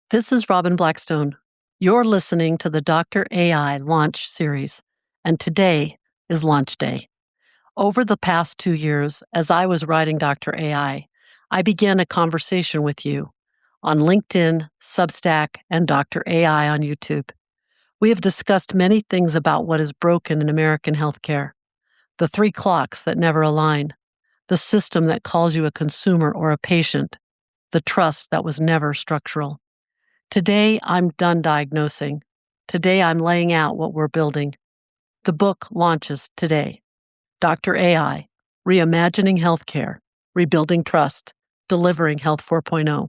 This is Robin Blackstone. You're listening to the Dr. AI Launch Series, and today is launch day. Over the past 2 years, as I was writing Dr. AI, I began a conversation with you on LinkedIn, Substack, and Dr. AI on YouTube. We have discussed many things about what is broken in American healthcare, the 3 clocks that never align, the system that calls you a consumer or a patient, the trust that was never structural. Today, I'm done diagnosing. Today, I'm laying out what we're building. The book launches today. Dr. AI, Reimagining Healthcare, Rebuilding Trust, Delivering Health 4.0.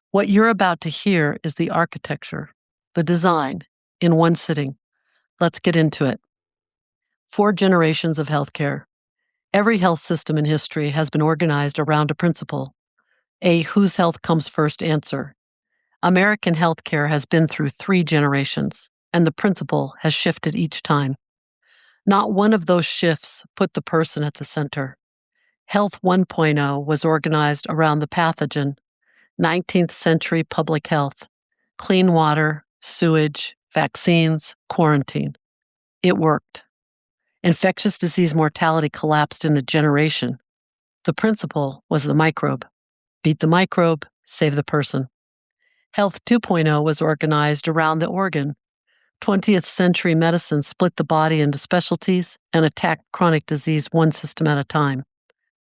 What you're about to hear is the architecture, the design, in one sitting. Let's get into it. 4 generations of healthcare. Every health system in history has been organized around a principle, a whose health comes first answer. American healthcare has been through 3 generations, and the principle has shifted each time. Not one of those shifts put the person at the center. Health 1.0 was organized around the pathogen, 19th century public health, clean water, sewage, vaccines, quarantine. It worked. Infectious disease mortality collapsed in a generation. The principle was the microbe. Beat the microbe, save the person. Health 2.0 was organized around the organ. 20th century medicine split the body into specialties and attacked chronic disease one system at a time.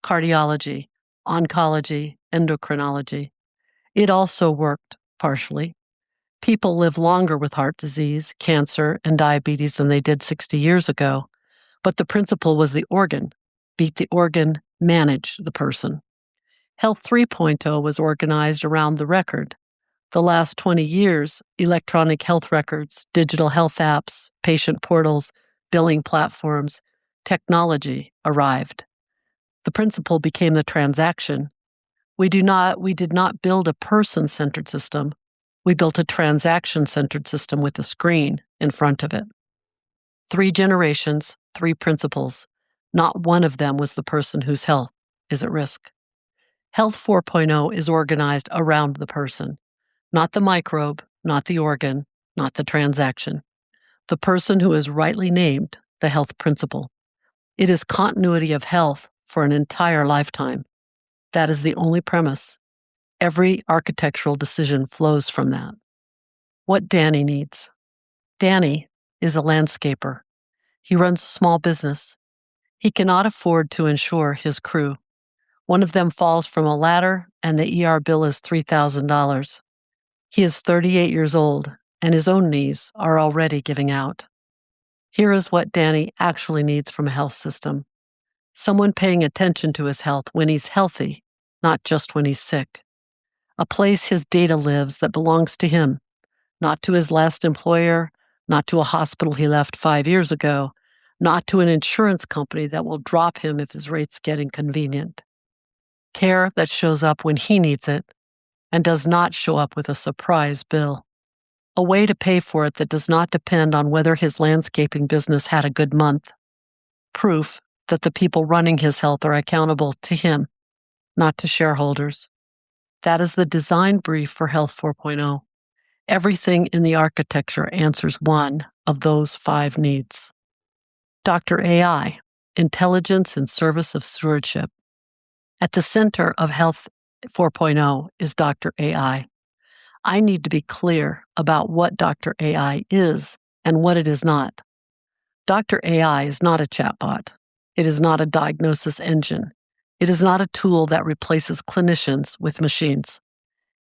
Cardiology, oncology, endocrinology. It also worked, partially. People live longer with heart disease, cancer, and diabetes than they did 60 years ago. But the principle was the organ. Beat the organ, manage the person. Health 3.0 was organized around the record. The last 20 years, electronic health records, digital health apps, patient portals, billing platforms, technology arrived. The principle became the transaction. We did not build a person-centered system. We built a transaction-centered system with a screen in front of it. 3 generations, 3 principles. Not one of them was the person whose health is at risk. Health 4.0 is organized around the person. Not the microbe, not the organ, not the transaction. The person who is rightly named the health principle. It is continuity of health for an entire lifetime. That is the only premise. Every architectural decision flows from that. What Danny needs. Danny is a landscaper. He runs a small business. He cannot afford to insure his crew. One of them falls from a ladder and the ER bill is $3,000. He is 38 years old, and his own knees are already giving out. Here is what Danny actually needs from a health system. Someone paying attention to his health when he's healthy, not just when he's sick. A place his data lives that belongs to him, not to his last employer, not to a hospital he left 5 years ago, not to an insurance company that will drop him if his rates get inconvenient. Care that shows up when he needs it, and does not show up with a surprise bill. A way to pay for it that does not depend on whether his landscaping business had a good month. Proof that the people running his health are accountable to him, not to shareholders. That is the design brief for Health 4.0. Everything in the architecture answers one of those 5 needs. Dr. AI, Intelligence in Service of Stewardship. At the center of Health 4.0 is Dr. AI. I need to be clear about what Dr. AI is and what it is not. Dr. AI is not a chatbot. It is not a diagnosis engine. It is not a tool that replaces clinicians with machines.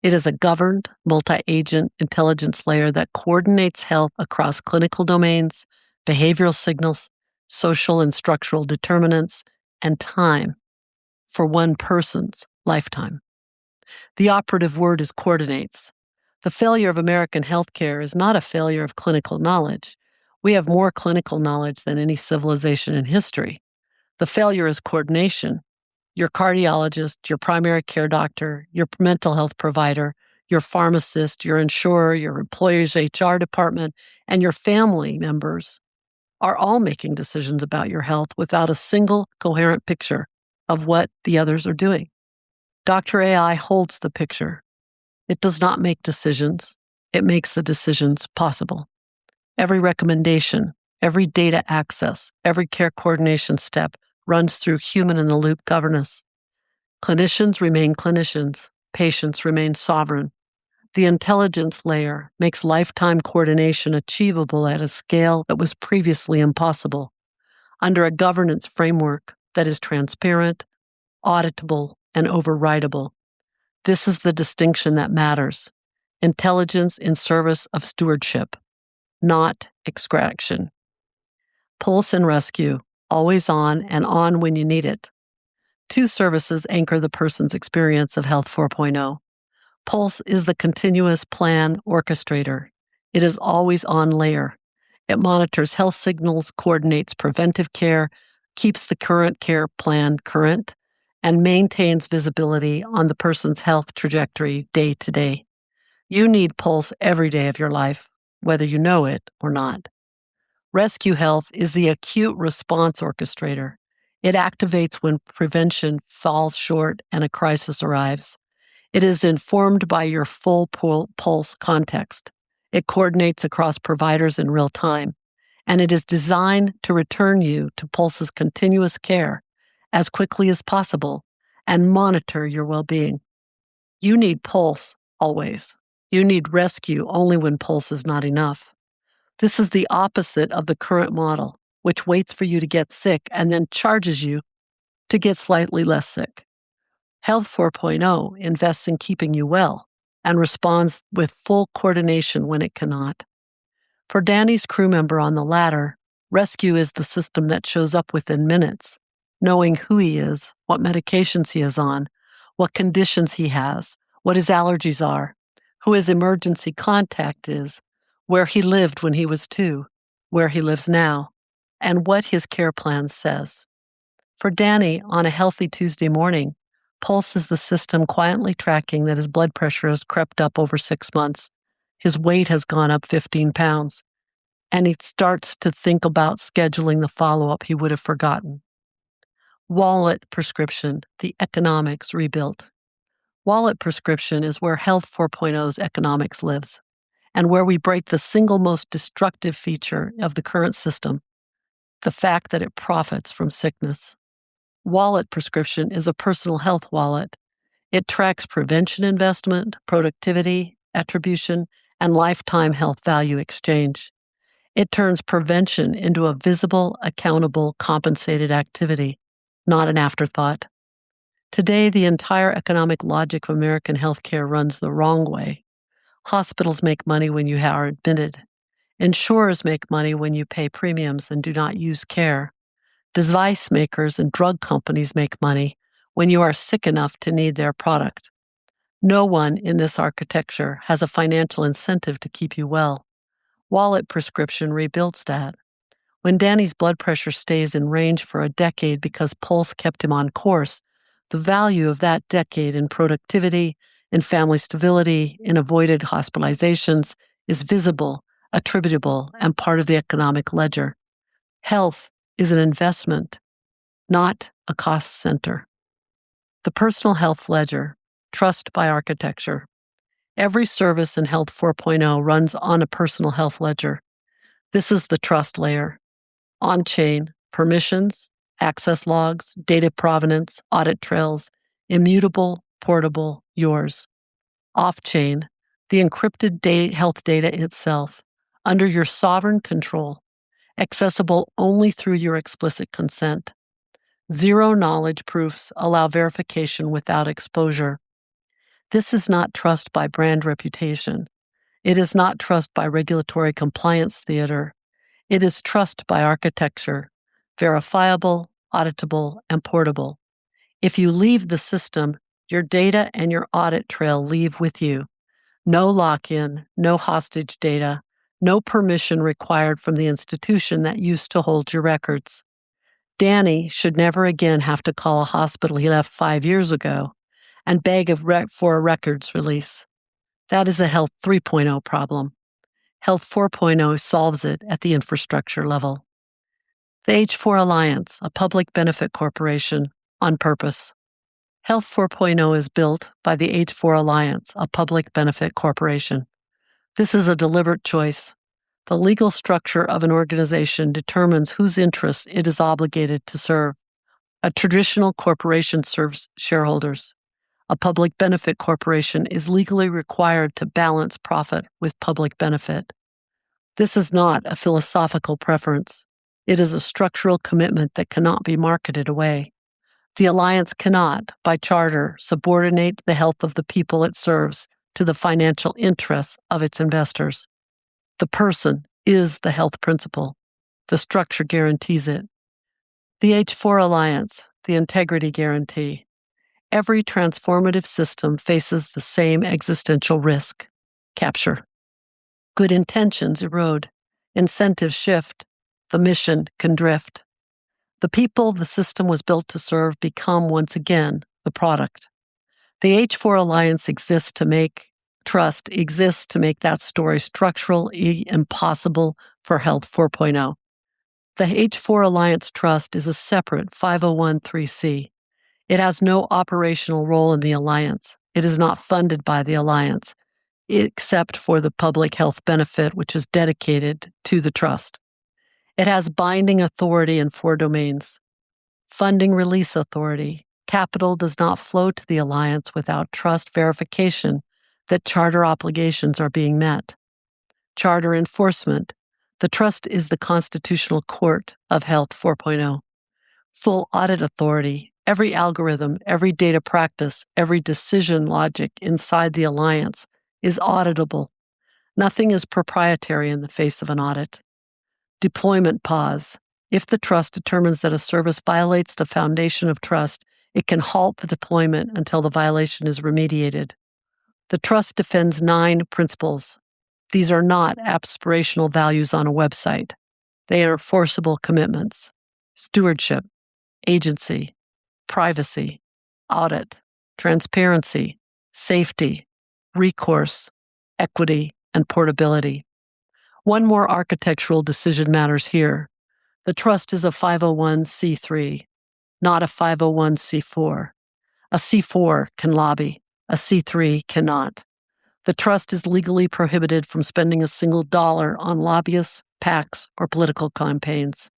It is a governed, multi-agent intelligence layer that coordinates health across clinical domains, behavioral signals, social and structural determinants, and time for one person's lifetime. The operative word is coordinates. The failure of American healthcare is not a failure of clinical knowledge. We have more clinical knowledge than any civilization in history. The failure is coordination. Your cardiologist, your primary care doctor, your mental health provider, your pharmacist, your insurer, your employer's HR department, and your family members are all making decisions about your health without a single coherent picture of what the others are doing. Dr. AI holds the picture. It does not make decisions. It makes the decisions possible. Every recommendation, every data access, every care coordination step runs through human-in-the-loop governance. Clinicians remain clinicians. Patients remain sovereign. The intelligence layer makes lifetime coordination achievable at a scale that was previously impossible, under a governance framework that is transparent, auditable, and overridable. This is the distinction that matters. Intelligence in service of stewardship, not extraction. Pulse and Rescue, always on and on when you need it. Two services anchor the person's experience of Health 4.0. Pulse is the continuous plan orchestrator. It is always on layer. It monitors health signals, coordinates preventive care, keeps the current care plan current, and maintains visibility on the person's health trajectory day to day. You need Pulse every day of your life, whether you know it or not. Rescue Health is the acute response orchestrator. It activates when prevention falls short and a crisis arrives. It is informed by your full pulse context. It coordinates across providers in real time, and it is designed to return you to Pulse's continuous care as quickly as possible and monitor your well-being. You need Pulse always. You need Rescue only when Pulse is not enough. This is the opposite of the current model, which waits for you to get sick and then charges you to get slightly less sick. Health 4.0 invests in keeping you well and responds with full coordination when it cannot. For Danny's crew member on the ladder, Rescue is the system that shows up within minutes, knowing who he is, what medications he is on, what conditions he has, what his allergies are, who his emergency contact is, where he lived when he was 2, where he lives now, and what his care plan says. For Danny, on a healthy Tuesday morning, Pulse is the system quietly tracking that his blood pressure has crept up over 6 months. His weight has gone up 15 pounds, and he starts to think about scheduling the follow-up he would have forgotten. Wallet Prescription, the economics rebuilt. Wallet Prescription is where Health 4.0's economics lives, and where we break the single most destructive feature of the current system, the fact that it profits from sickness. Wallet Prescription is a personal health wallet. It tracks prevention investment, productivity, attribution, and lifetime health value exchange. It turns prevention into a visible, accountable, compensated activity, not an afterthought. Today, the entire economic logic of American healthcare runs the wrong way. Hospitals make money when you are admitted. Insurers make money when you pay premiums and do not use care. Device makers and drug companies make money when you are sick enough to need their product. No one in this architecture has a financial incentive to keep you well. Wallet Prescription rebuilds that. When Danny's blood pressure stays in range for a decade because Pulse kept him on course, the value of that decade in productivity, in family stability, in avoided hospitalizations is visible, attributable, and part of the economic ledger. Health is an investment, not a cost center. The personal health ledger, trust by architecture. Every service in Health 4.0 runs on a personal health ledger. This is the trust layer. On-chain, permissions, access logs, data provenance, audit trails, immutable, portable, yours. Off-chain, the encrypted health data itself, under your sovereign control, accessible only through your explicit consent. Zero knowledge proofs allow verification without exposure. This is not trust by brand reputation. It is not trust by regulatory compliance theater. It is trust by architecture, verifiable, auditable, and portable. If you leave the system, your data and your audit trail leave with you. No lock-in, no hostage data, no permission required from the institution that used to hold your records. Danny should never again have to call a hospital he left 5 years ago and beg for a records release. That is a Health 3.0 problem. Health 4.0 solves it at the infrastructure level. The H4 Alliance, a public benefit corporation, on purpose. Health 4.0 is built by the H4 Alliance, a public benefit corporation. This is a deliberate choice. The legal structure of an organization determines whose interests it is obligated to serve. A traditional corporation serves shareholders. A public benefit corporation is legally required to balance profit with public benefit. This is not a philosophical preference. It is a structural commitment that cannot be marketed away. The alliance cannot, by charter, subordinate the health of the people it serves to the financial interests of its investors. The person is the health principle. The structure guarantees it. The H4 Alliance, the integrity guarantee. Every transformative system faces the same existential risk: capture. Good intentions erode. Incentives shift. The mission can drift. The people the system was built to serve become once again the product. The H4 Alliance Trust exists to make that story structurally impossible for Health 4.0. The H4 Alliance Trust is a separate 501(c)(3). It has no operational role in the Alliance. It is not funded by the Alliance, except for the public health benefit, which is dedicated to the trust. It has binding authority in 4 domains. Funding release authority. Capital does not flow to the Alliance without trust verification that charter obligations are being met. Charter enforcement. The trust is the constitutional court of Health 4.0. Full audit authority. Every algorithm, every data practice, every decision logic inside the Alliance is auditable. Nothing is proprietary in the face of an audit. Deployment pause. If the trust determines that a service violates the foundation of trust, it can halt the deployment until the violation is remediated. The trust defends 9 principles. These are not aspirational values on a website. They are enforceable commitments: stewardship, agency, privacy, audit, transparency, safety, recourse, equity, and portability. One more architectural decision matters here. The trust is a 501(c)(3), not a 501(c)(4). A C4 can lobby. A C3 cannot. The trust is legally prohibited from spending a single dollar on lobbyists, PACs, or political campaigns.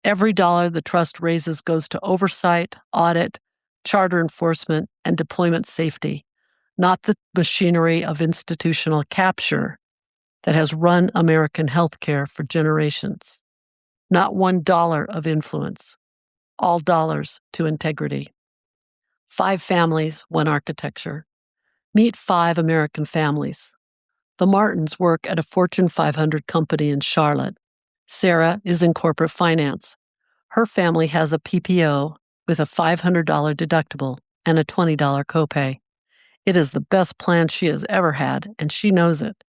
Every dollar the trust raises goes to oversight, audit, charter enforcement, and deployment safety, not the machinery of institutional capture that has run American healthcare for generations. Not $1 of influence. All dollars to integrity. 5 families, 1 architecture. Meet 5 American families. The Martins work at a Fortune 500 company in Charlotte. Sarah is in corporate finance. Her family has a PPO with a $500 deductible and a $20 copay. It is the best plan she has ever had, and she knows it.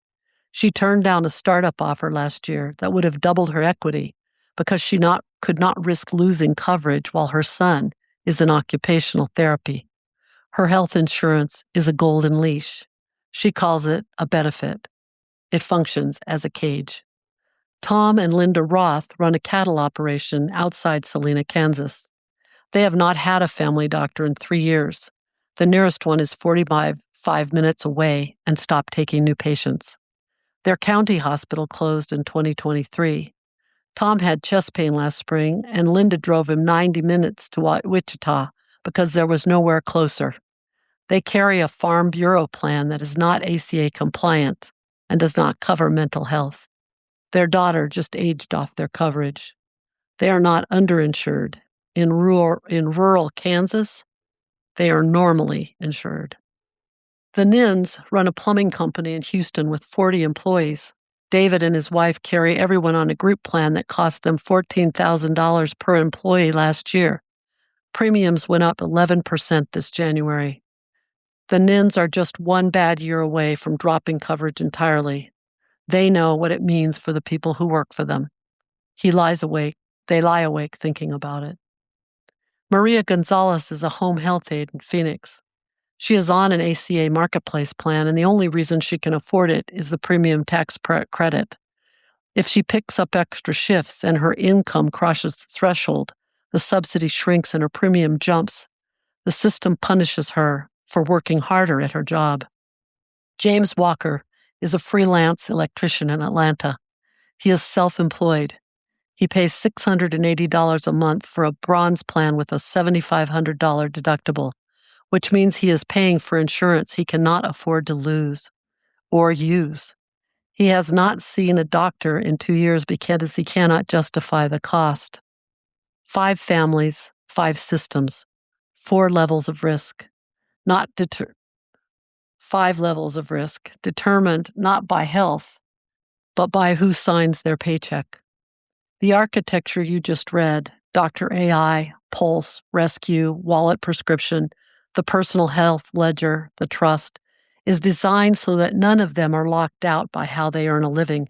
She turned down a startup offer last year that would have doubled her equity because she could not risk losing coverage while her son is in occupational therapy. Her health insurance is a golden leash. She calls it a benefit. It functions as a cage. Tom and Linda Roth run a cattle operation outside Salina, Kansas. They have not had a family doctor in 3 years. The nearest one is 45 minutes away and stopped taking new patients. Their county hospital closed in 2023. Tom had chest pain last spring, and Linda drove him 90 minutes to Wichita because there was nowhere closer. They carry a Farm Bureau plan that is not ACA compliant and does not cover mental health. Their daughter just aged off their coverage. They are not underinsured. In rural Kansas, they are normally insured. The Nins run a plumbing company in Houston with 40 employees. David and his wife carry everyone on a group plan that cost them $14,000 per employee last year. Premiums went up 11% this January. The Nins are just 1 bad year away from dropping coverage entirely. They know what it means for the people who work for them. They lie awake thinking about it. Maria Gonzalez is a home health aide in Phoenix. She is on an ACA marketplace plan, and the only reason she can afford it is the premium tax credit. If she picks up extra shifts and her income crosses the threshold, the subsidy shrinks and her premium jumps. The system punishes her for working harder at her job. James Walker is a freelance electrician in Atlanta. He is self-employed. He pays $680 a month for a bronze plan with a $7,500 deductible, which means he is paying for insurance he cannot afford to lose or use. He has not seen a doctor in 2 years because he cannot justify the cost. 5 families, 5 systems, 4 levels of risk, 5 levels of risk, determined not by health, but by who signs their paycheck. The architecture you just read, Dr. AI, Pulse, Rescue, Wallet Prescription, the Personal Health Ledger, the Trust, is designed so that none of them are locked out by how they earn a living.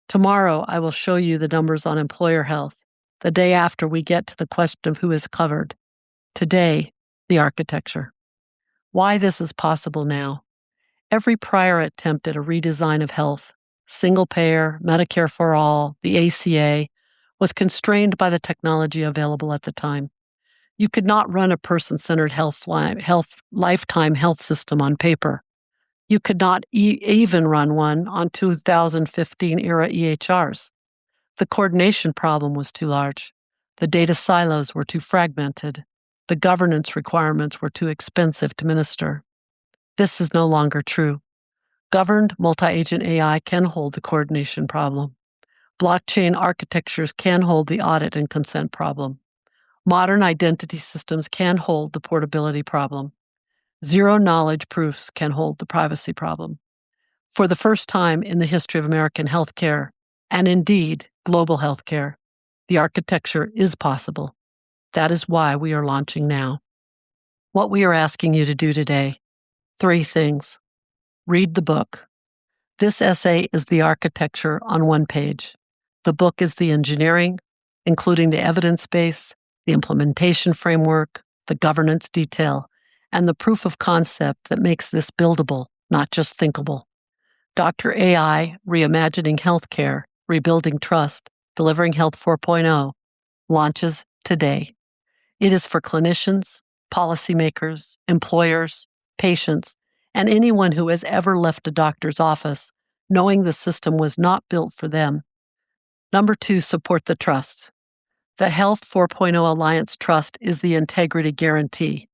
Tomorrow, I will show you the numbers on employer health. The day after, we get to the question of who is covered. Today, the architecture. Why this is possible now. Every prior attempt at a redesign of health, single payer, Medicare for all, the ACA, was constrained by the technology available at the time. You could not run a person-centered lifetime health system on paper. You could not even run one on 2015-era EHRs. The coordination problem was too large. The data silos were too fragmented. The governance requirements were too expensive to minister. This is no longer true. Governed multi-agent AI can hold the coordination problem. Blockchain architectures can hold the audit and consent problem. Modern identity systems can hold the portability problem. Zero-knowledge proofs can hold the privacy problem. For the first time in the history of American healthcare, and indeed global healthcare, the architecture is possible. That is why we are launching now. What we are asking you to do today, 3 things. Read the book. This essay is the architecture on 1 page. The book is the engineering, including the evidence base, the implementation framework, the governance detail, and the proof of concept that makes this buildable, not just thinkable. Dr. AI, Reimagining Healthcare, Rebuilding Trust, Delivering Health 4.0, launches today. It is for clinicians, policymakers, employers, patients, and anyone who has ever left a doctor's office knowing the system was not built for them. Number 2, support the trust. The Health 4.0 Alliance Trust is the integrity guarantee.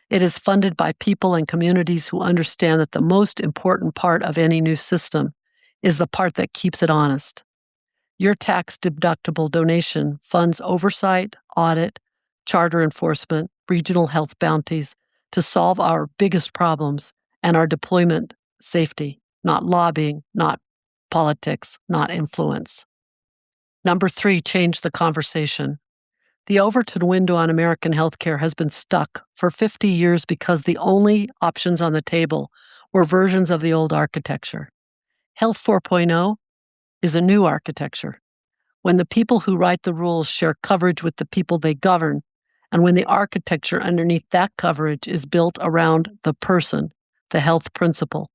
It is funded by people and communities who understand that the most important part of any new system is the part that keeps it honest. Your tax-deductible donation funds oversight, audit, charter enforcement, regional health bounties to solve our biggest problems and our deployment safety, not lobbying, not politics, not influence. Number 3, change the conversation. The Overton window on American healthcare has been stuck for 50 years because the only options on the table were versions of the old architecture. Health 4.0 is a new architecture. When the people who write the rules share coverage with the people they govern, and when the architecture underneath that coverage is built around the person, the health principle,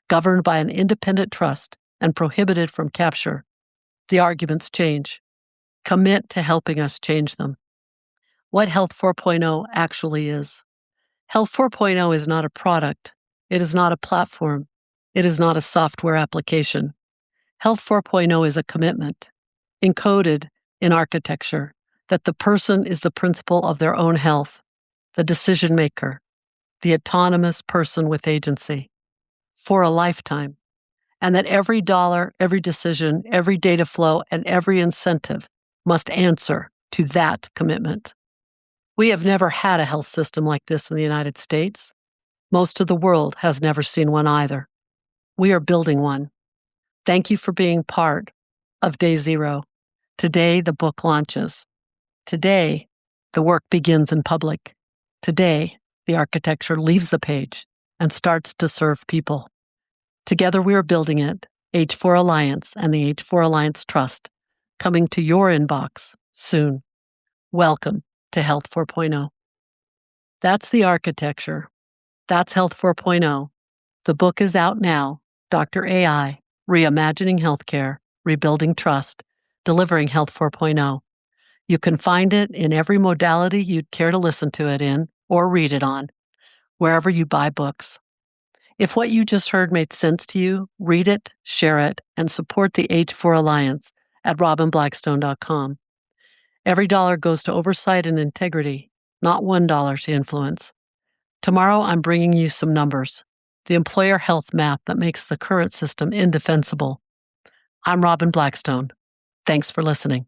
governed by an independent trust and prohibited from capture, the arguments change. Commit to helping us change them. What Health 4.0 actually is. Health 4.0 is not a product. It is not a platform. It is not a software application. Health 4.0 is a commitment, encoded in architecture, that the person is the principal of their own health, the decision maker, the autonomous person with agency, for a lifetime, and that every dollar, every decision, every data flow, and every incentive must answer to that commitment. We have never had a health system like this in the United States. Most of the world has never seen one either. We are building one. Thank you for being part of Day Zero. Today, the book launches. Today, the work begins in public. Today, the architecture leaves the page and starts to serve people. Together, we are building it, H4 Alliance and the H4 Alliance Trust, coming to your inbox soon. Welcome to Health 4.0. That's the architecture. That's Health 4.0. The book is out now, Dr. AI, Reimagining Healthcare, Rebuilding Trust, Delivering Health 4.0. You can find it in every modality you'd care to listen to it in or read it on, wherever you buy books. If what you just heard made sense to you, read it, share it, and support the H4 Alliance at robinblackstone.com. Every dollar goes to oversight and integrity, not $1 to influence. Tomorrow, I'm bringing you some numbers, the employer health map that makes the current system indefensible. I'm Robin Blackstone. Thanks for listening.